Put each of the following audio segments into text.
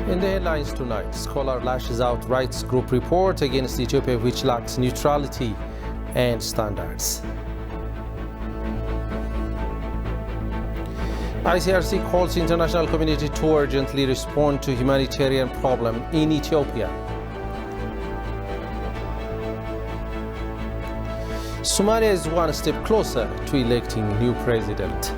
In the headlines tonight, scholar lashes out rights group report against Ethiopia which lacks neutrality and standards. ICRC calls international community to urgently respond to humanitarian problem in Ethiopia. Somalia is one step closer to electing new president.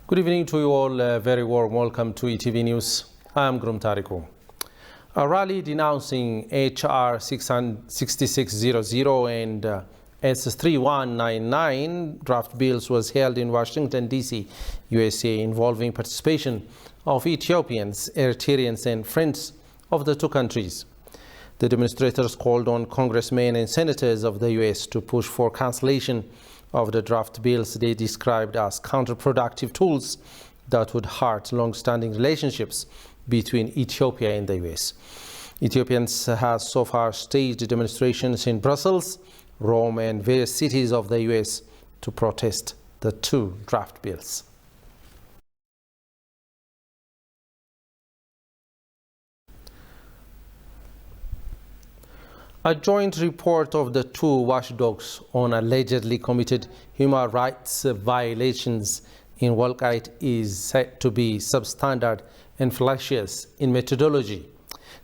Good evening to you all. A very warm welcome to ETV News. I am Grum Tariku. A rally denouncing HR 6600 and S3199 draft bills was held in Washington, D.C., USA, involving participation of Ethiopians, Eritreans, and friends of the two countries. The demonstrators called on congressmen and senators of the U.S. to push for cancellation of the draft bills they described as counterproductive tools that would hurt long-standing relationships between Ethiopia and the U.S. Ethiopians have so far staged demonstrations in Brussels, Rome, and various cities of the U.S. to protest the two draft bills. A joint report of the two watchdogs on allegedly committed human rights violations in Walqait is said to be substandard and fallacious in methodology.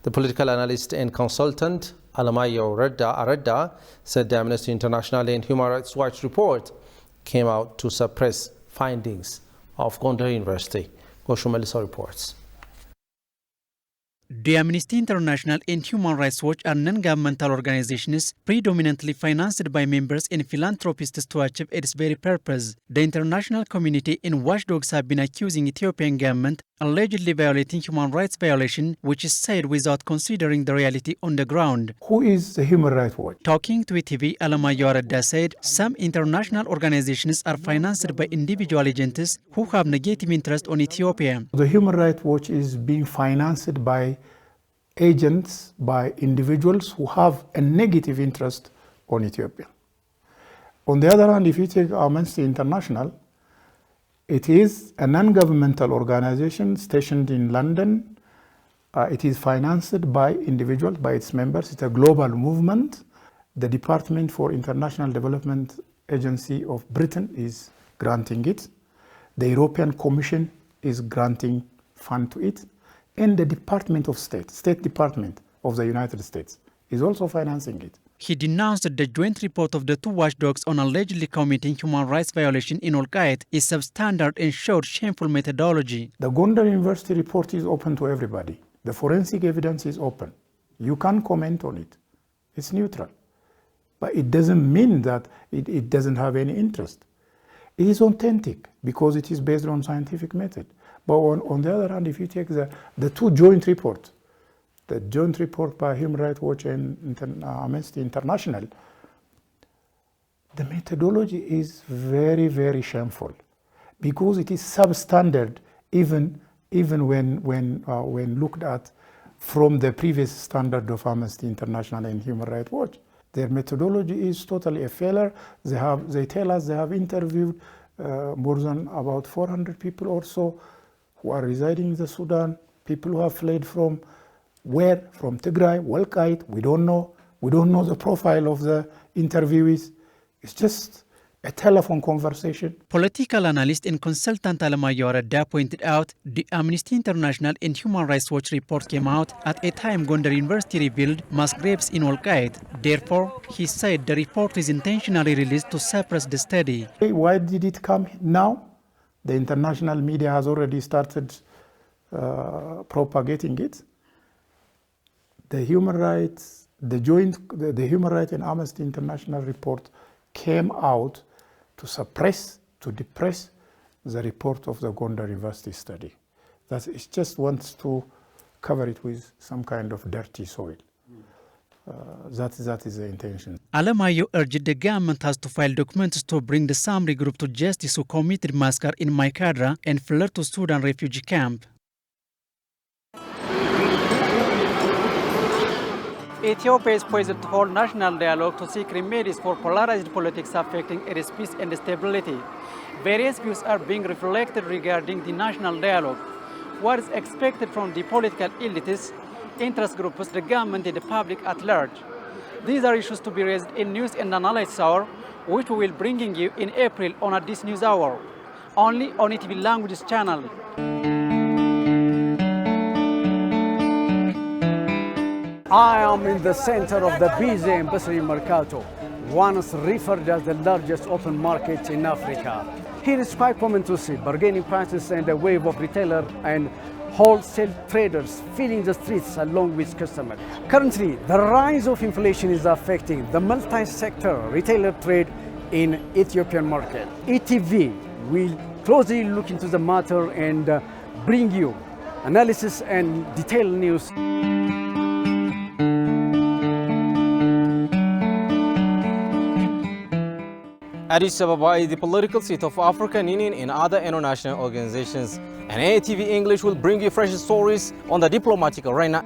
The political analyst and consultant Alamayo Aredda said the Amnesty International and Human Rights Watch report came out to suppress findings of Gondar University. Goshu Melissa reports. The Amnesty International and Human Rights Watch are non-governmental organizations predominantly financed by members and philanthropists to achieve its very purpose. The international community and watchdogs have been accusing Ethiopian government allegedly violating human rights violation, which is said without considering the reality on the ground. Who is the Human Rights Watch? Talking to ETV, Alamayo Aredda said some international organizations are financed by individual agents who have negative interest on Ethiopia. The Human Rights Watch is being financed by agents, by individuals who have a negative interest on Ethiopia. On the other hand, if you take Amnesty International, it is a non-governmental organization stationed in London. It is financed by individuals, by its members. It's a global movement. The Department for International Development Agency of Britain is granting it. The European Commission is granting fund to it. And the Department of State Department of the United States is also financing it. He denounced that the joint report of the two watchdogs on allegedly committing human rights violation in Walqait is substandard and showed shameful methodology. The Gondar University report is open to everybody. The forensic evidence is open. You can comment on it. It's neutral. But it doesn't mean that it doesn't have any interest. It is authentic because it is based on scientific method. But on the other hand, if you take the two joint reports, the joint report by Human Rights Watch and Amnesty International, the methodology is very, very shameful because it is substandard even when looked at from the previous standard of Amnesty International and Human Rights Watch. Their methodology is totally a failure. They tell us they have interviewed more than about 400 people or so who are residing in the Sudan, people who have fled from where? From Tigray, Walqait, we don't know. We don't know the profile of the interviewees. It's just a telephone conversation. Political analyst and consultant Alamayo Aredda pointed out the Amnesty International and Human Rights Watch report came out at a time Gondar University revealed mass graves in Walqait. Therefore, he said the report is intentionally released to suppress the study. Why did it come now? The international media has already started propagating it. The human rights, the Human Rights and Amnesty International report came out to suppress, to depress the report of the Gondar University study. That it just wants to cover it with some kind of dirty soil. That is the intention. Alamayo urged the government has to file documents to bring the Samri group to justice who committed massacre in Maikadra and fled to Sudan refugee camp. Ethiopia is poised to hold national dialogue to seek remedies for polarized politics affecting its peace and stability. Various views are being reflected regarding the national dialogue. What is expected from the political elites, interest groups, the government, and the public at large? These are issues to be raised in News and Analysis Hour, which we will bringing you in April on this news hour, only on ETV Languages channel. I am in the center of the busy and bustling Mercato, once referred as the largest open market in Africa. Here is quite common to see bargaining prices and a wave of retailer and wholesale traders filling the streets along with customers. Currently, the rise of inflation is affecting the multi-sector retailer trade in Ethiopian market. ETV will closely look into the matter and bring you analysis and detailed news. Addis Ababa is the political seat of African Union and other international organizations. And ATV English will bring you fresh stories on the diplomatic arena.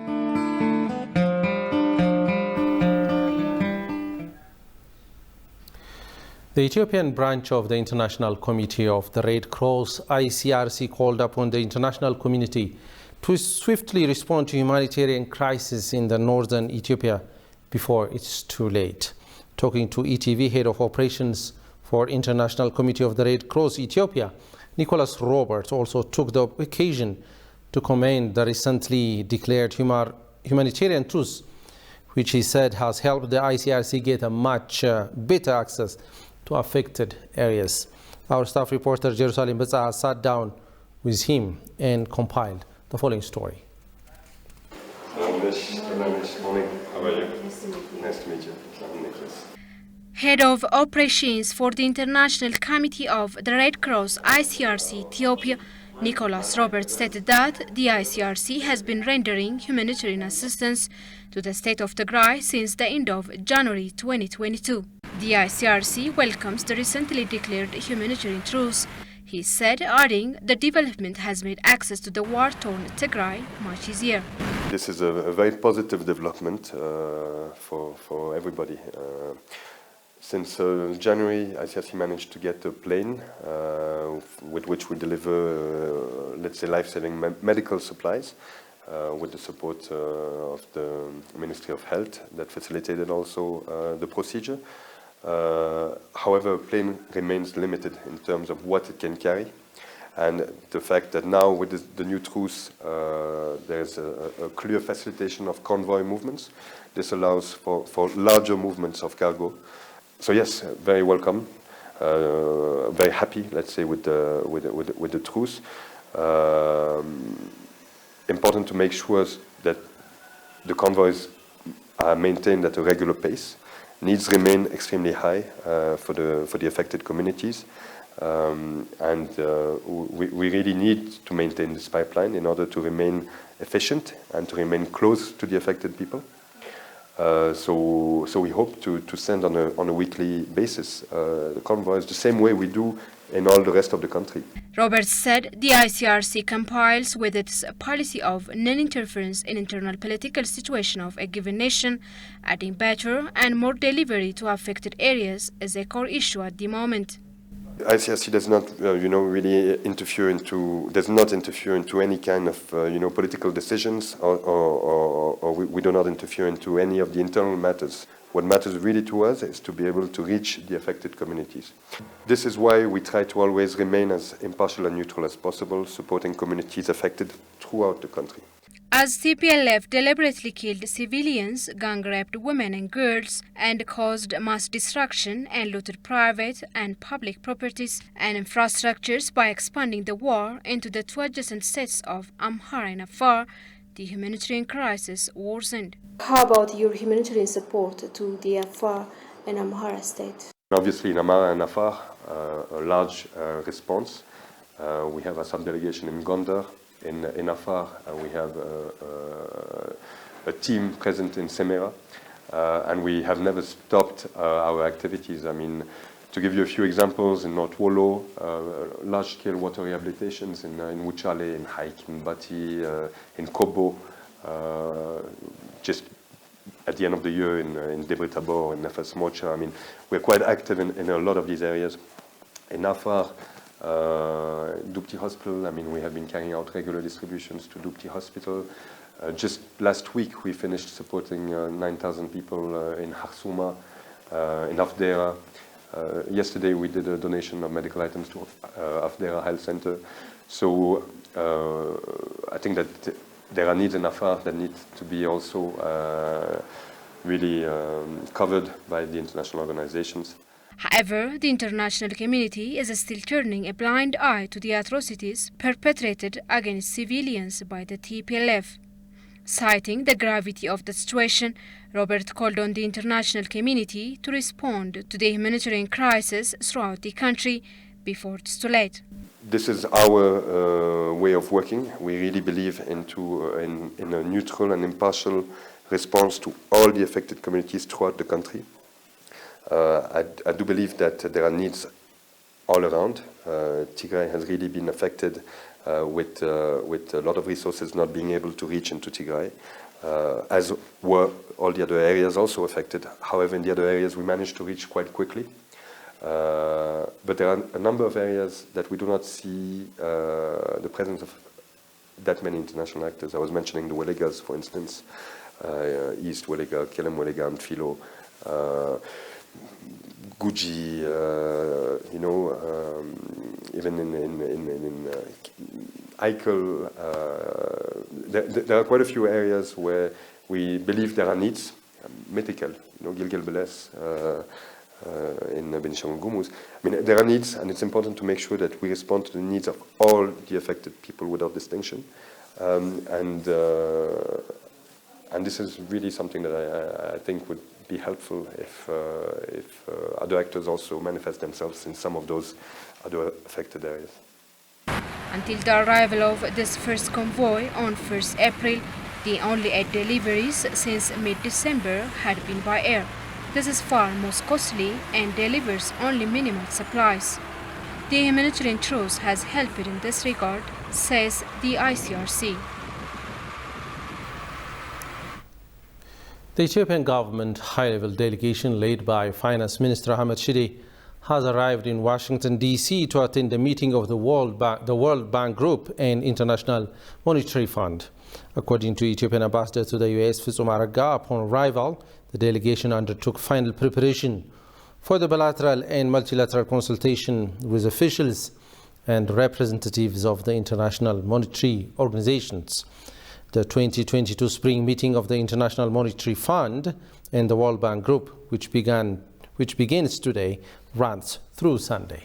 The Ethiopian branch of the International Committee of the Red Cross, ICRC, called upon the international community to swiftly respond to humanitarian crisis in the northern Ethiopia before it's too late. Talking to ETV Head of Operations for International Committee of the Red Cross Ethiopia, Nicholas Roberts also took the occasion to commend the recently declared humanitarian truce, which he said has helped the ICRC get a much better access to affected areas. Our staff reporter Jerusalem Betza sat down with him and compiled the following story. Morning. How are you? Nice to meet you. I'm Nicholas. Head of Operations for the International Committee of the Red Cross, ICRC Ethiopia, Nicholas Roberts stated that the ICRC has been rendering humanitarian assistance to the state of Tigray since the end of January 2022. The ICRC welcomes the recently declared humanitarian truce, he said, adding the development has made access to the war-torn Tigray much easier. This is a very positive development for everybody. Since January, ICRC managed to get a plane with which we deliver, let's say, life-saving medical supplies with the support of the Ministry of Health that facilitated also the procedure. However, a plane remains limited in terms of what it can carry. And the fact that now with the new truce, there's a clear facilitation of convoy movements. This allows for larger movements of cargo. So yes, very welcome, very happy, let's say, with the truce. Important to make sure that the convoys are maintained at a regular pace. Needs remain extremely high for the affected communities, and we really need to maintain this pipeline in order to remain efficient and to remain close to the affected people. So we hope to send on a weekly basis the convoys the same way we do in all the rest of the country. Roberts said the ICRC complies with its policy of non-interference in internal political situation of a given nation, adding better and more delivery to affected areas as a core issue at the moment. ICRC does not, really does not interfere into any kind of, political decisions, or we do not interfere into any of the internal matters. What matters really to us is to be able to reach the affected communities. This is why we try to always remain as impartial and neutral as possible, supporting communities affected throughout the country. As TPLF deliberately killed civilians, gang-raped women and girls, and caused mass destruction and looted private and public properties and infrastructures by expanding the war into the two adjacent states of Amhara and Afar, the humanitarian crisis worsened. How about your humanitarian support to the Afar and Amhara state? Obviously, in Amhara and Afar, a large response. We have a sub-delegation in Gondar. In Afar, we have a team present in Semera, and we have never stopped our activities. I mean, to give you a few examples, in North Wollo, large-scale water rehabilitations in Wuchale, in Haik, in Bati, in Kobo, just at the end of the year in Debre Tabor, in Nefes Mocha. I mean, we're quite active in a lot of these areas. In Afar, Dupti Hospital, I mean, we have been carrying out regular distributions to Dupti Hospital. Just last week, we finished supporting 9,000 people in Harsuma, in Afdera. Yesterday, we did a donation of medical items to Afdera Health Center. So I think that there are needs in Afar that need to be also really covered by the international organizations. However, the international community is still turning a blind eye to the atrocities perpetrated against civilians by the TPLF. Citing the gravity of the situation, Robert called on the international community to respond to the humanitarian crisis throughout the country before it's too late. This is our way of working. We really believe in a neutral and impartial response to all the affected communities throughout the country. I do believe that there are needs all around. Tigray has really been affected with a lot of resources not being able to reach into Tigray, as were all the other areas also affected. However, in the other areas we managed to reach quite quickly. But there are a number of areas that we do not see the presence of that many international actors. I was mentioning the Welegas, for instance, East Welega, Kelem Welega, Mtfilo, Guji, you know, even in Eichel. There are quite a few areas where we believe there are needs. Medical, you know, Gilgil Beles, in Benishangul Gumuz. I mean, there are needs, and it's important to make sure that we respond to the needs of all the affected people without distinction. And this is really something that I think would be helpful if other actors also manifest themselves in some of those other affected areas. Until the arrival of this first convoy on 1st April, the only aid deliveries since mid-December had been by air. This is far most costly and delivers only minimal supplies. The humanitarian truce has helped in this regard, says the ICRC. The Ethiopian government high-level delegation led by Finance Minister Ahmed Shide has arrived in Washington, D.C. to attend the meeting of the World Bank Group and International Monetary Fund. According to Ethiopian ambassador to the U.S., Fitsum Aragga, upon arrival, the delegation undertook final preparation for the bilateral and multilateral consultation with officials and representatives of the international monetary organizations. The 2022 spring meeting of the International Monetary Fund and the World Bank Group, which begins today, runs through Sunday.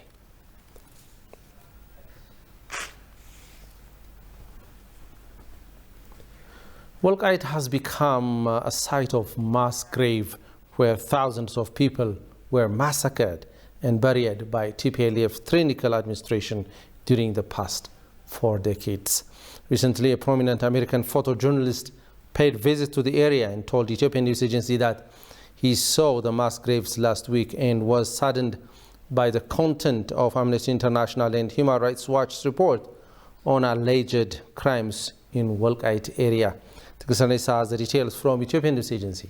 Walqait has become a site of mass grave where thousands of people were massacred and buried by TPLF tyrannical administration during the past 4 decades. Recently, a prominent American photojournalist paid visit to the area and told Ethiopian news agency that he saw the mass graves last week and was saddened by the content of Amnesty International and Human Rights Watch's report on alleged crimes in Walqait area. Tikusarnesa has the details from Ethiopian news agency.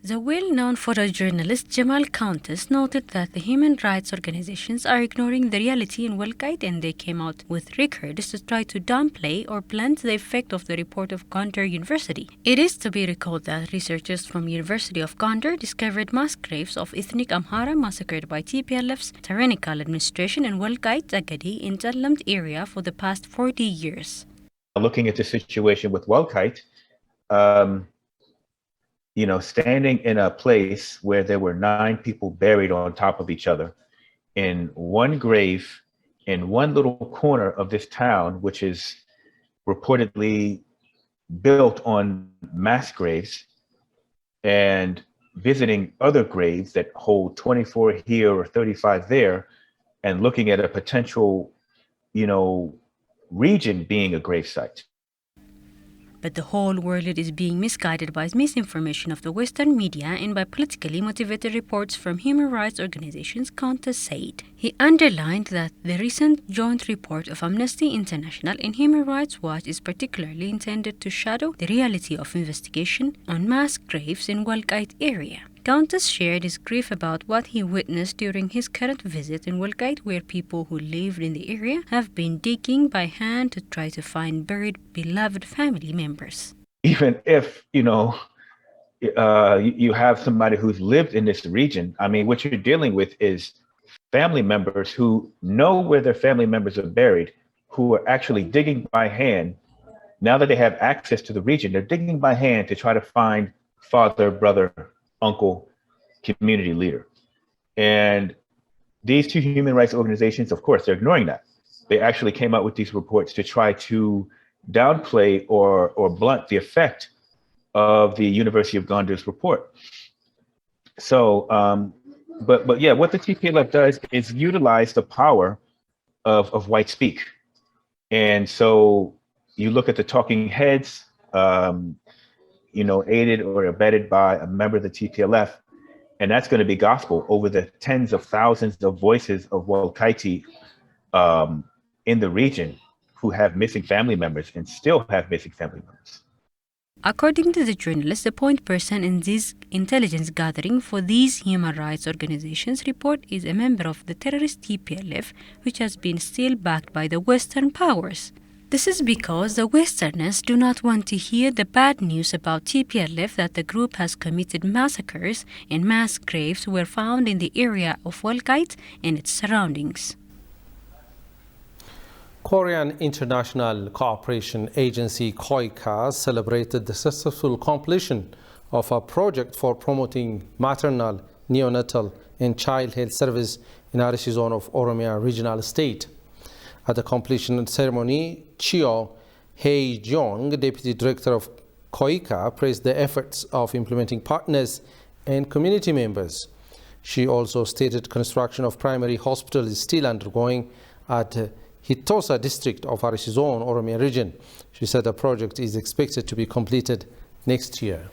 The well-known photojournalist Jamal Countess noted that the human rights organizations are ignoring the reality in Walqait, and they came out with records to try to downplay or blunt the effect of the report of Gondar University. It is to be recalled that researchers from University of Gondar discovered mass graves of ethnic Amhara massacred by TPLF's tyrannical administration in Walqait, Agadi, in Jallamd area for the past 40 years. Looking at the situation with Walqait, you know, standing in a place where there were 9 people buried on top of each other in one grave in one little corner of this town, which is reportedly built on mass graves, and visiting other graves that hold 24 here or 35 there, and looking at a potential, you know, region being a grave site. But the whole world is being misguided by misinformation of the Western media and by politically motivated reports from human rights organizations, Koikas said. He underlined that the recent joint report of Amnesty International and Human Rights Watch is particularly intended to shadow the reality of investigation on mass graves in Walqait area. Koikas shared his grief about what he witnessed during his current visit in Walqait, where people who lived in the area have been digging by hand to try to find buried beloved family members. Even if, you have somebody who's lived in this region, I mean, what you're dealing with is family members who know where their family members are buried, who are actually digging by hand. Now that they have access to the region, they're digging by hand to try to find father, brother, uncle, community leader. And these two human rights organizations, of course, they're ignoring that. They actually came out with these reports to try to downplay or blunt the effect of the University of Gondar's report. So, but yeah, what the TPLF does is utilize the power of white speak. And so you look at the talking heads, aided or abetted by a member of the TPLF, and that's going to be gospel over the tens of thousands of voices of Walqaiti in the region who have missing family members and still have missing family members. According to the journalist, the point person in this intelligence gathering for these human rights organizations report is a member of the terrorist TPLF, which has been still backed by the Western powers. This is because the Westerners do not want to hear the bad news about TPLF that the group has committed massacres and mass graves were found in the area of Walqait and its surroundings. Korean International Cooperation Agency Koikas celebrated the successful completion of a project for promoting maternal, neonatal and child health service in RC zone of Oromia Regional State. At the completion ceremony, Chio Hae-jong, Deputy Director of Koikas, praised the efforts of implementing partners and community members. She also stated construction of primary hospital is still undergoing at Hitosa district of RC zone, Oromia region. She said the project is expected to be completed next year.